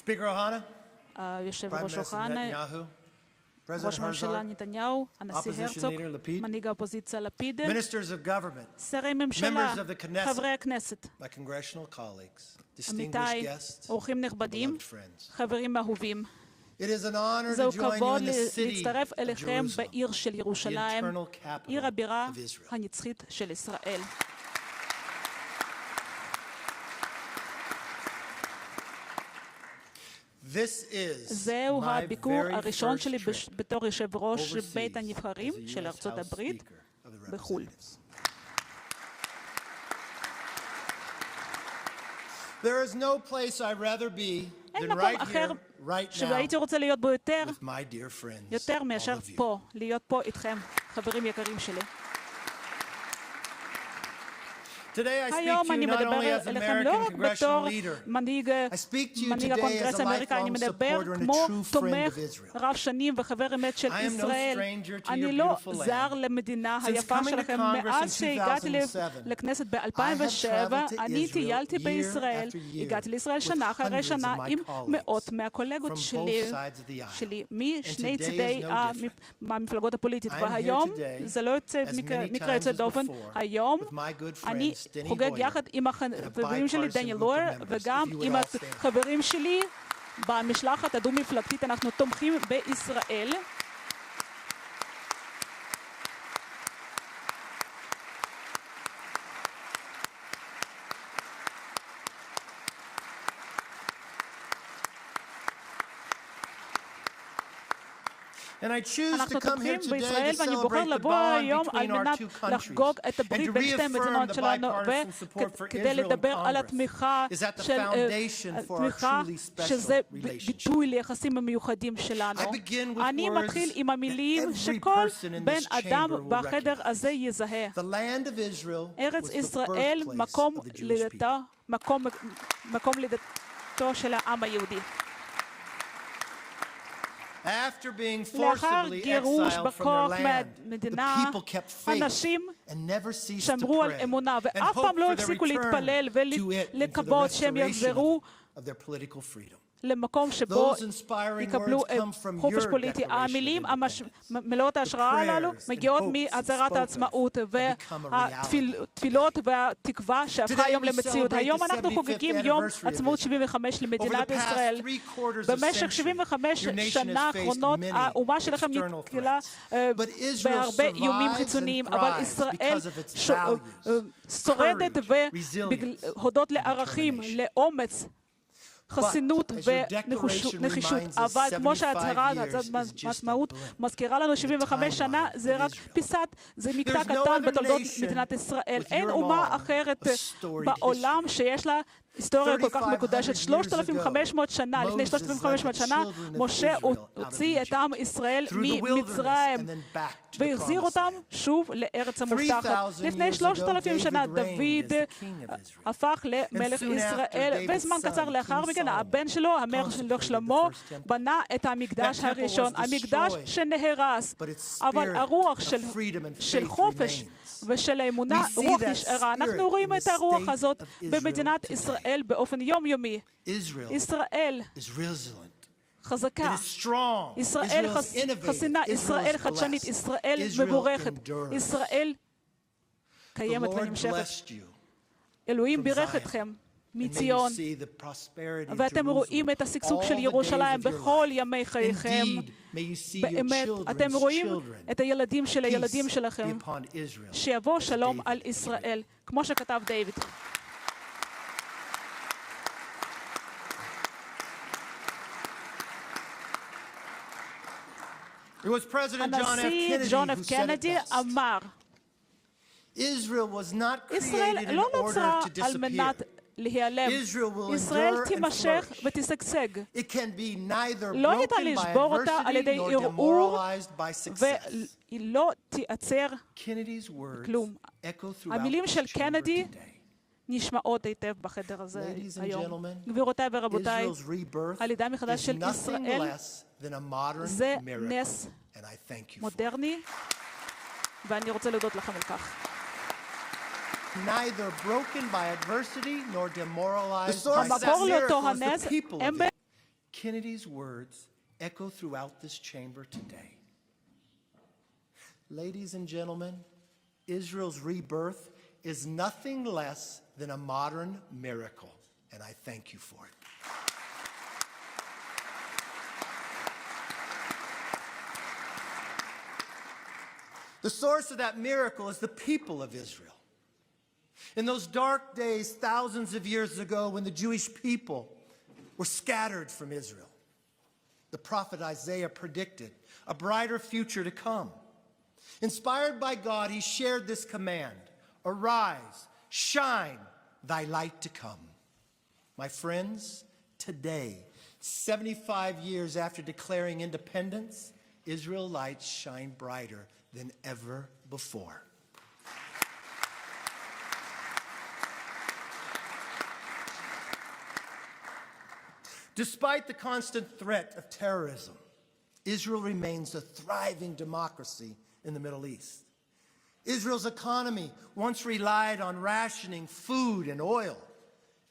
Speaker Ohana, יושב Prime ראש Minister אוחנה, Netanyahu, ראש President הממשלה Herzog, נתניהו, הנשיא Opposition הרצוג, Leader Lapid, מנהיג האופוזיציה לפיד, Ministers of Government, שרי ממשלה, Members of the Knesset, חברי הכנסת, my congressional colleagues, distinguished עמיתיי, guests, אורחים נכבדים, beloved friends. חברים אהובים. It is an honor to זהו join you כבוד in the city להצטרף of אליכם Jerusalem, בעיר של the ירושלים, eternal עיר capital הבירה of Israel. הנצחית של ישראל. This is זהו my הביקור very הראשון first שלי trip בתור יושב ראש overseas בית as הנבחרים a של U.S. ארצות House הברית Speaker of the בחו"ל. Representatives. There is no place I'd rather be אין than מקום right אחר here, right now, שהייתי רוצה להיות בו יותר with my dear friends, יותר מאשר all of you. פה, להיות פה איתכם, חברים יקרים שלי. Today I speak היום to you אני not מדבר only as אליכם לא American רק congressional בתור leader, מנהיג I speak to you today as הקונגרס a האמריקאי, אני lifelong מדבר supporter and a כמו true friend תומך of Israel. רב שנים וחבר אמת של I am no ישראל. stranger to your אני לא beautiful land. זר למדינה Since היפה coming to שלכם. Congress מאז in שהגעתי 2007, לכנסת I have ב-2007, traveled to אני Israel טיילתי year בישראל, after year הגעתי לישראל with שנה אחרי hundreds שנה of my עם colleagues מאות מהקולגות from שלי, both sides of the aisle. משני And today צידי is no different. המפלגות הפוליטית. I'm here והיום today, זה לא as many מקרה יוצא times as דופן. before, היום with my good אני friends, Denny חוגג Hoyer, יחד עם החברים שלי, bipartisan דניאל group of לואר, members. וגם If you would עם all stand. החברים שלי במשלחת הדו-מפלגתית. אנחנו תומכים בישראל. And I choose אנחנו to come here תומכים today בישראל, to ואני בוחר celebrate the לבוא bond היום על between our מנת two countries לחגוג את and הברית to בין שתי reaffirm המדינות the שלנו, bipartisan support for וכדי Israel in לדבר על Congress התמיכה is at the של foundation for our תמיכה truly שזה special relationship. ביטוי ליחסים המיוחדים שלנו. I begin with אני words מתחיל עם המילים that every שכל person in בן this אדם chamber will בחדר recognize. הזה יזהה. The land of Israel ארץ was the ישראל, birthplace מקום of the Jewish לידתו, people. מקום לידתו של העם היהודי. After being לאחר forcibly גירוש exiled from their בכוח land, מהמדינה, the people kept faith אנשים and never ceased to שמרו על pray אמונה, and ואף hope פעם לא for their הפסיקו return להתפלל to it and for the ולקוות שהם restoration יחזרו of their political freedom. למקום שבו Those inspiring יקבלו words come from חופש your פוליטי. Declaration of המילים Independence. מלאות ההשראה הללו prayers and מגיעות hopes מהצהרת spoken העצמאות have become a והתפילות והתקווה שהפכה Today היום we למציאות. celebrate היום the אנחנו 75th חוגגים יום anniversary of עצמאות Israel. 75 למדינת Over the past ישראל. 3/4 of במשך century, 75 your nation שנה has faced האחרונות many האומה שלכם external נתקלה threats. But Israel בהרבה איומים survives חיצוניים, and אבל thrives ישראל because of its values, שורדת courage, resilience, והודות לערכים, determination. לאומץ, חסינות as your declaration ונחישות. reminds us, אבל כמו 75 שהצהרת years is just a העצמאות blip מזכירה לנו, 75 שנה timeline זה of רק Israel. פיסת, זה מקטע There's no קטן other בתולדות nation מדינת ישראל. with אין your אומה long, אחרת a storied בעולם שיש לה היסטוריה כל כך 3,500 מקודשת. 3,500 שנה, לפני Moses 3,500 led the שנה, children of משה Israel out of הוציא את Egypt, עם ישראל through the ממצרים wilderness and then back to the והחזיר promised אותם land. שוב לארץ המובטחת. 3,000 לפני years ago, 3,000 שנה David reigned דוד as the king of Israel. הפך למלך And soon after, ישראל, David's וזמן son, קצר לאחר King מכן Solomon, הבן שלו, המלך consecrated שלמה, the first temple. בנה את המקדש That temple הראשון, was המקדש destroyed, שנהרס, but its אבל spirit הרוח of של freedom and של faith חופש remains. ושל האמונה, We see רוח that נשארה. spirit אנחנו רואים in את the הרוח state הזאת of Israel במדינת today. ישראל באופן יומיומי. Israel ישראל is resilient. חזקה, It is strong. ישראל Israel is innovative. חסינה, Israel ישראל is חדשנית, blessed. ישראל Israel מבורכת, endures. ישראל The קיימת Lord ונמשכת. blessed you. אלוהים from בירך Zion. אתכם And may you מציון, see the prosperity of ואתם רואים Jerusalem את השגשוג all של the ירושלים days of your בכל life. ימי חייכם. Indeed, may you see your באמת, children's אתם רואים children. את הילדים של הילדים Peace שלכם, be upon Israel, שיבוא as שלום David על has ישראל, כמו שכתב דיוויד. It was President John F. הנשיא Kennedy ג'ון who אף said it קנדי best. אמר, Israel was not ישראל created in לא order נוצרה to על מנת disappear. להיעלם. Israel will ישראל endure and תימשך flourish. ותשגשג. It can be neither לא ניתן broken by לשבור אותה על adversity ידי nor ערעור, demoralized by success. והיא לא תיעצר Kennedy's words כלום. echo throughout המילים this של chamber קנדי today. נשמעות היטב בחדר הזה Ladies and היום. gentlemen, גבירותיי ורבותיי, Israel's rebirth הלידה מחדש is של nothing ישראל less than a modern זה miracle, נס and I thank you for it. מודרני, ואני רוצה להודות לכם על כך. Neither broken by adversity nor demoralized by המקור success. לאותו Miracle is הנס the people הם of it. Kennedy's words echo throughout this chamber today. Ladies and gentlemen, Israel's rebirth is nothing less than a modern miracle, and I thank you for it. The source of that miracle is the people of Israel. In those dark days, thousands of years ago, when the Jewish people were scattered from Israel, the prophet Isaiah predicted a brighter future to come. Inspired by God, he shared this command: arise, shine, thy light to come. My friends, today, 75 years after declaring independence, Israelites shine brighter than ever before. Despite the constant threat of terrorism, Israel remains a thriving democracy in the Middle East. Israel's economy once relied on rationing food and oil.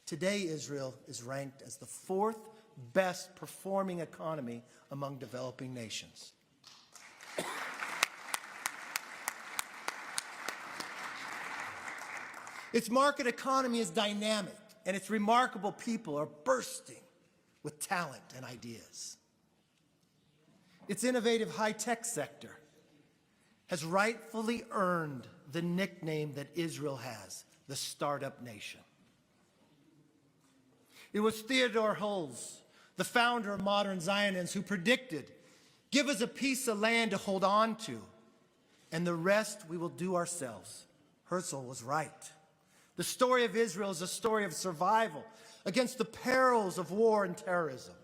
Today, Israel is ranked as the fourth best performing economy among developing nations. Its market economy is dynamic, and its remarkable people are bursting with talent and ideas. Its innovative high-tech sector has rightfully earned the nickname that Israel has, the startup nation. It was Theodore Herzl, the founder of modern Zionism, who predicted, "Give us a piece of land to hold on to, and the rest we will do ourselves." Herzl was right. The story of Israel is a story of survival against the perils of war and terrorism.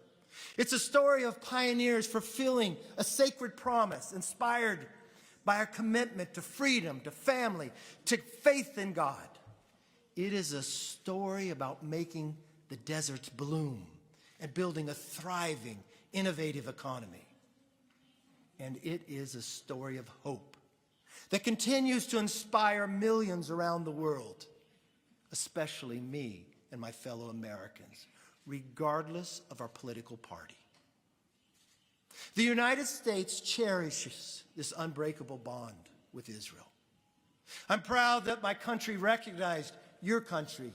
It's a story of pioneers fulfilling a sacred promise inspired by our commitment to freedom, to family, to faith in God. It is a story about making the deserts bloom and building a thriving, innovative economy. And it is a story of hope that continues to inspire millions around the world, especially me and my fellow Americans, regardless of our political party. The United States cherishes this unbreakable bond with Israel. I'm proud that my country recognized your country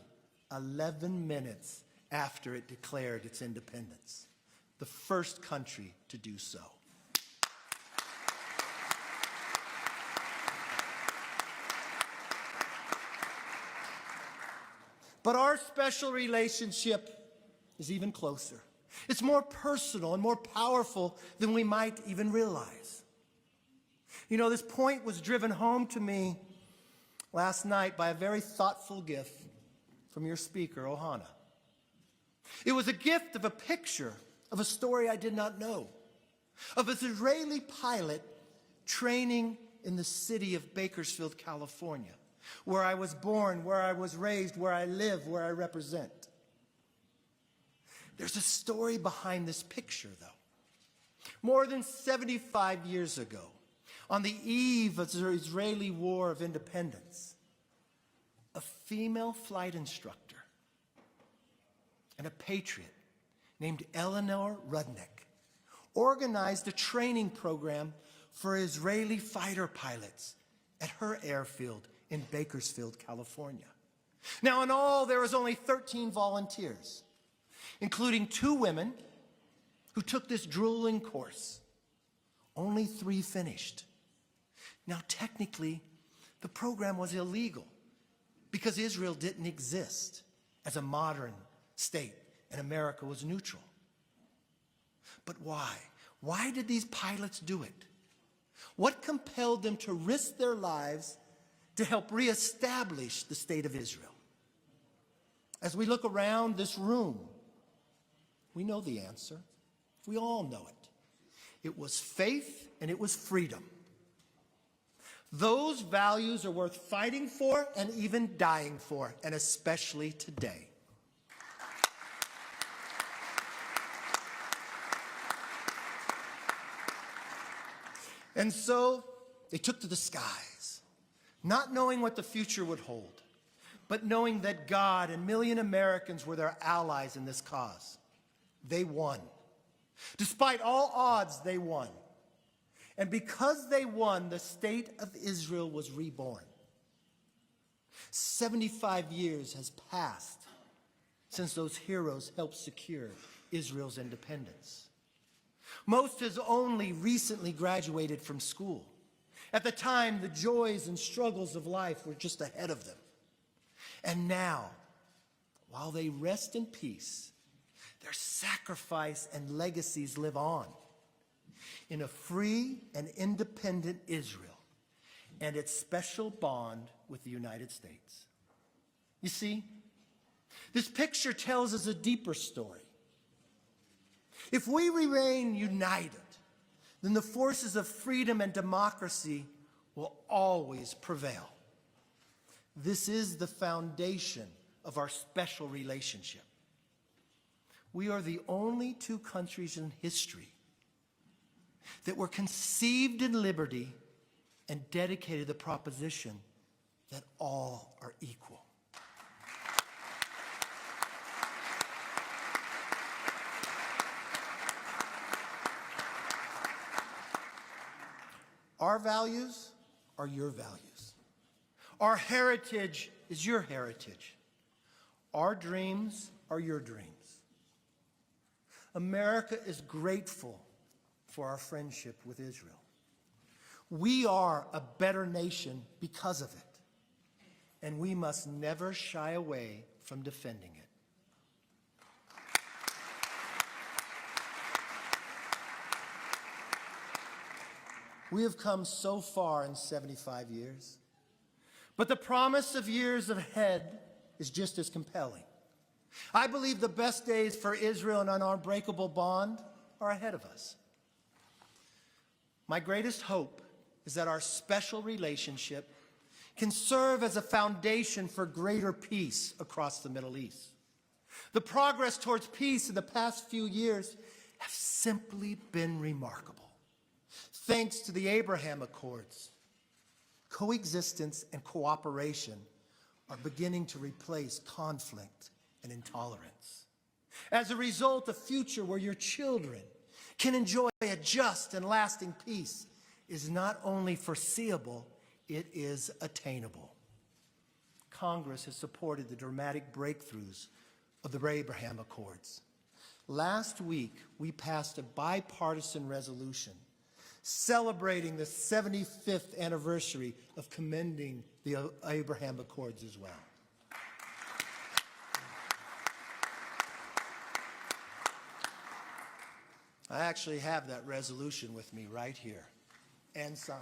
11 minutes after it declared its independence, the first country to do so. But our special relationship is even closer. It's more personal and more powerful than we might even realize. You know, this point was driven home to me last night by a very thoughtful gift from your speaker, Ohana. It was a gift of a picture of a story I did not know, of an Israeli pilot training in the city of Bakersfield, California, where I was born, where I was raised, where I live, where I represent. There's a story behind this picture, though. More than 75 years ago, on the eve of the Israeli War of Independence, a female flight instructor and a patriot named Eleanor Rudnick organized a training program for Israeli fighter pilots at her airfield in Bakersfield, California. Now, in all, there was only 13 volunteers, including 2 women who took this grueling course. Only 3 finished. Now, technically, the program was illegal because Israel didn't exist as a modern state and America was neutral. But why? Why did these pilots do it? What compelled them to risk their lives to help reestablish the state of Israel? As we look around this room, we know the answer. We all know it. It was faith and it was freedom. Those values are worth fighting for and even dying for, and especially today. And so they took to the skies, not knowing what the future would hold, but knowing that God and million Americans were their allies in this cause. They won. Despite all odds, they won. And because they won, the state of Israel was reborn. 75 years has passed since those heroes helped secure Israel's independence. Most has only recently graduated from school. At the time, the joys and struggles of life were just ahead of them. And now, while they rest in peace, their sacrifice and legacies live on in a free and independent Israel and its special bond with the United States. You see, this picture tells us a deeper story. If we remain united, then the forces of freedom and democracy will always prevail. This is the foundation of our special relationship. We are the only two countries in history that were conceived in liberty and dedicated to the proposition that all are equal. Our values are your values. Our heritage is your heritage. Our dreams are your dreams. America is grateful for our friendship with Israel. We are a better nation because of it, and we must never shy away from defending it. We have come so far in 75 years, but the promise of years ahead is just as compelling. I believe the best days for Israel and an unbreakable bond are ahead of us. My greatest hope is that our special relationship can serve as a foundation for greater peace across the Middle East. The progress towards peace in the past few years has simply been remarkable. Thanks to the Abraham Accords, coexistence and cooperation are beginning to replace conflict and intolerance. As a result, a future where your children can enjoy a just and lasting peace is not only foreseeable, it is attainable. Congress has supported the dramatic breakthroughs of the Abraham Accords. Last week, we passed a bipartisan resolution celebrating the 75th anniversary of commending the Abraham Accords as well. I actually have that resolution with me right here, and signed.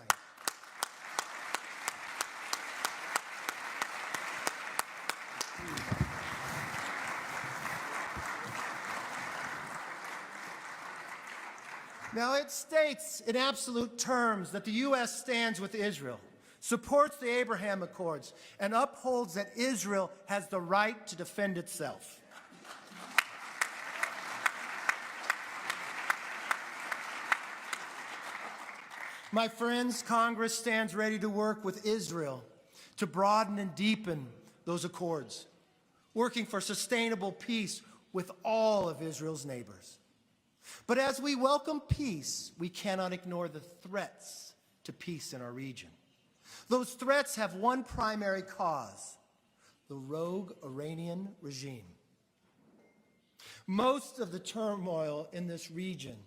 Now, it states in absolute terms that the U.S. stands with Israel, supports the Abraham Accords, and upholds that Israel has the right to defend itself. My friends, Congress stands ready to work with Israel to broaden and deepen those accords, working for sustainable peace with all of Israel's neighbors. But as we welcome peace, we cannot ignore the threats to peace in our region. Those threats have one primary cause: the rogue Iranian regime. Most of the turmoil in this region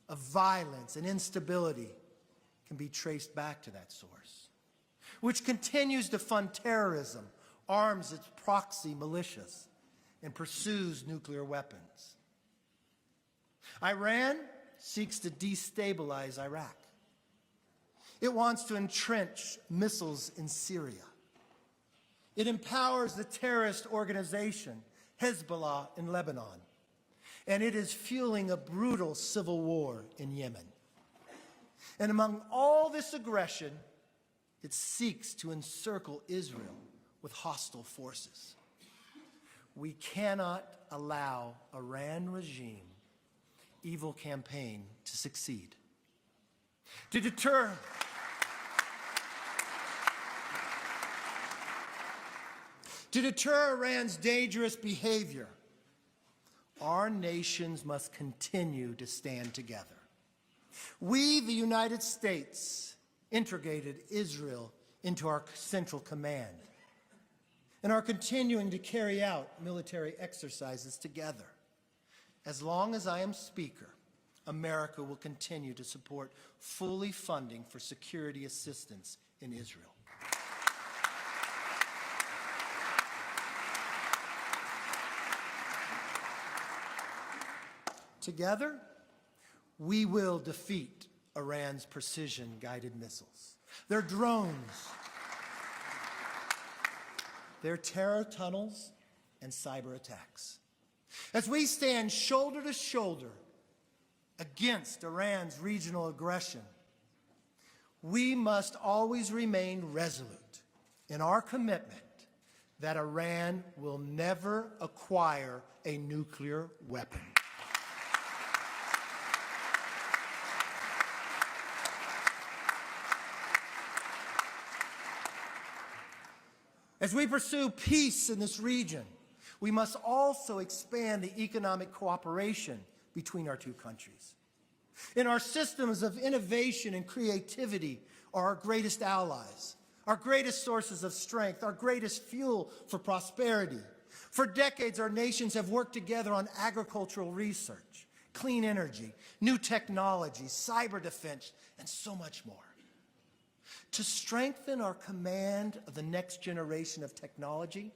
of violence and instability can be traced back to that source, which continues to fund terrorism, arms its proxy militias, and pursues nuclear weapons. Iran seeks to destabilize Iraq. It wants to entrench missiles in Syria. It empowers the terrorist organization Hezbollah in Lebanon, and it is fueling a brutal civil war in Yemen. And among all this aggression, it seeks to encircle Israel with hostile forces. We cannot allow Iran regime evil campaign to succeed. To deter Iran's dangerous behavior, our nations must continue to stand together. We, the United States, integrated Israel into our central command and are continuing to carry out military exercises together. As long as I am Speaker, America will continue to support fully funding for security assistance in Israel. Together, we will defeat Iran's precision-guided missiles, their drones, their terror tunnels, and cyber attacks. As we stand shoulder to shoulder against Iran's regional aggression, we must always remain resolute in our commitment that Iran will never acquire a nuclear weapon. As we pursue peace in this region, we must also expand the economic cooperation between our two countries. In our systems of innovation and creativity are our greatest allies, our greatest sources of strength, our greatest fuel for prosperity. For decades, our nations have worked together on agricultural research, clean energy, new technology, cyber defense, and so much more. To strengthen our command of the next generation of technology,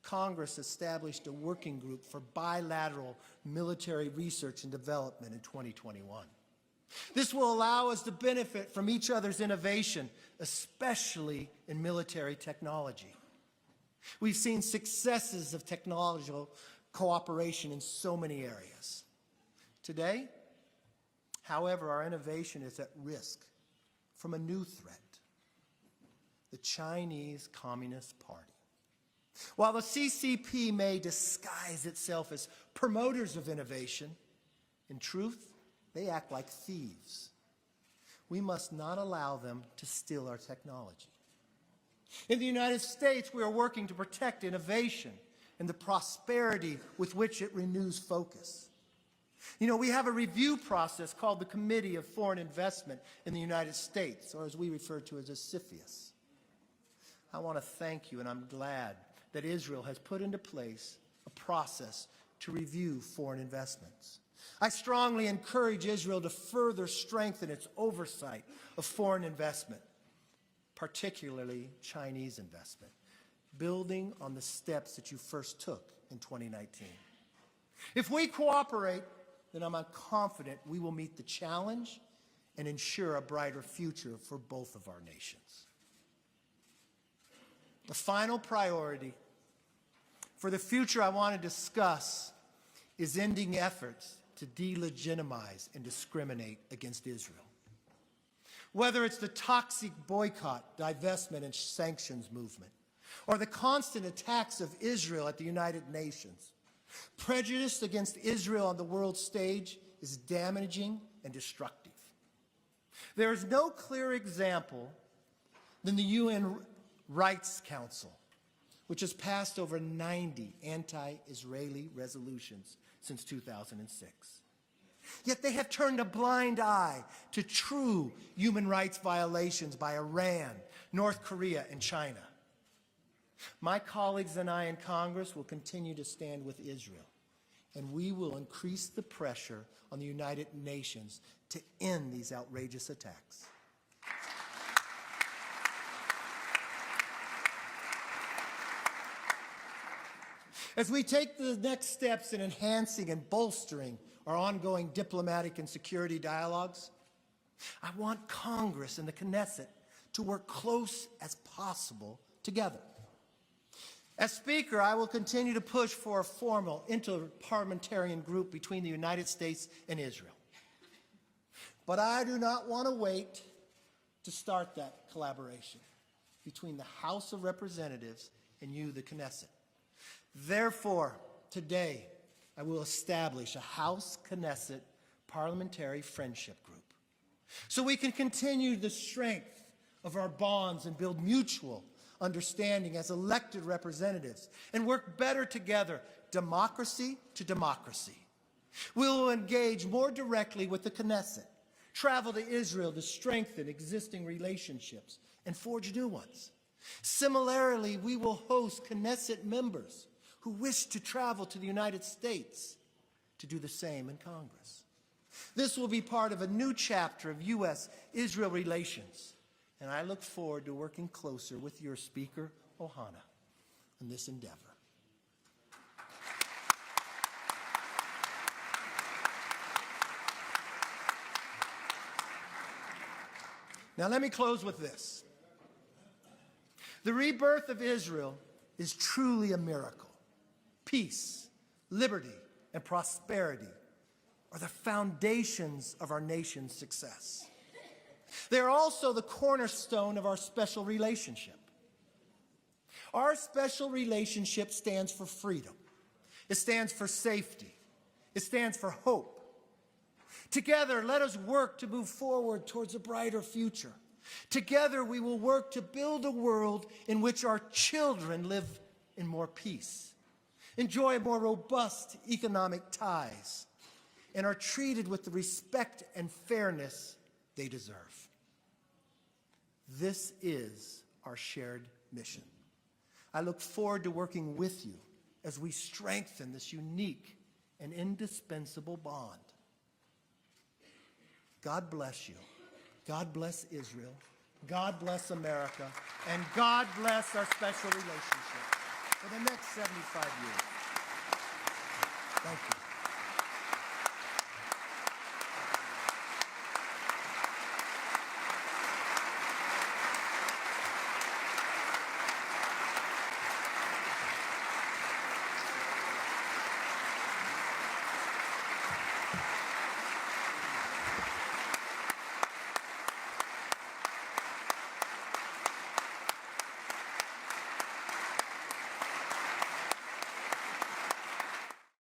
Congress established a working group for bilateral military research and development in 2021. This will allow us to benefit from each other's innovation, especially in military technology. We've seen successes of technological cooperation in so many areas. Today, however, our innovation is at risk from a new threat: the Chinese Communist Party. While the CCP may disguise itself as promoters of innovation, in truth, they act like thieves. We must not allow them to steal our technology. In the United States, we are working to protect innovation and the prosperity with which it renews focus. You know, we have a review process called the Committee of Foreign Investment in the United States, or as we refer to as a CFIUS. I want to thank you, and I'm glad that Israel has put into place a process to review foreign investments. I strongly encourage Israel to further strengthen its oversight of foreign investment, particularly Chinese investment, building on the steps that you first took in 2019. If we cooperate, then I'm confident we will meet the challenge and ensure a brighter future for both of our nations. The final priority for the future I want to discuss is ending efforts to delegitimize and discriminate against Israel. Whether it's the toxic boycott, divestment, and sanctions movement, or the constant attacks of Israel at the United Nations, prejudice against Israel on the world stage is damaging and destructive. There is no clearer example than the UN Rights Council, which has passed over 90 anti-Israeli resolutions since 2006. Yet they have turned a blind eye to true human rights violations by Iran, North Korea, and China. My colleagues and I in Congress will continue to stand with Israel, and we will increase the pressure on the United Nations to end these outrageous attacks. As we take the next steps in enhancing and bolstering our ongoing diplomatic and security dialogues, I want Congress and the Knesset to work close as possible together. As Speaker, I will continue to push for a formal inter-parliamentarian group between the United States and Israel. But I do not want to wait to start that collaboration between the House of Representatives and you, the Knesset. Therefore, today, I will establish a House-Knesset parliamentary friendship group so we can continue the strength of our bonds and build mutual understanding as elected representatives and work better together democracy to democracy. We will engage more directly with the Knesset, travel to Israel to strengthen existing relationships and forge new ones. Similarly, we will host Knesset members who wish to travel to the United States to do the same in Congress. This will be part of a new chapter of U.S.-Israel relations, and I look forward to working closer with your Speaker, Ohana, in this endeavor. Now let me close with this. The rebirth of Israel is truly a miracle. Peace, liberty, and prosperity are the foundations of our nation's success. They are also the cornerstone of our special relationship. Our special relationship stands for freedom. It stands for safety. It stands for hope. Together, let us work to move forward towards a brighter future. Together, we will work to build a world in which our children live in more peace, enjoy more robust economic ties, and are treated with the respect and fairness they deserve. This is our shared mission. I look forward to working with you as we strengthen this unique and indispensable bond. God bless you. God bless Israel. God bless America. And God bless our special relationship for the next 75 years. Thank you.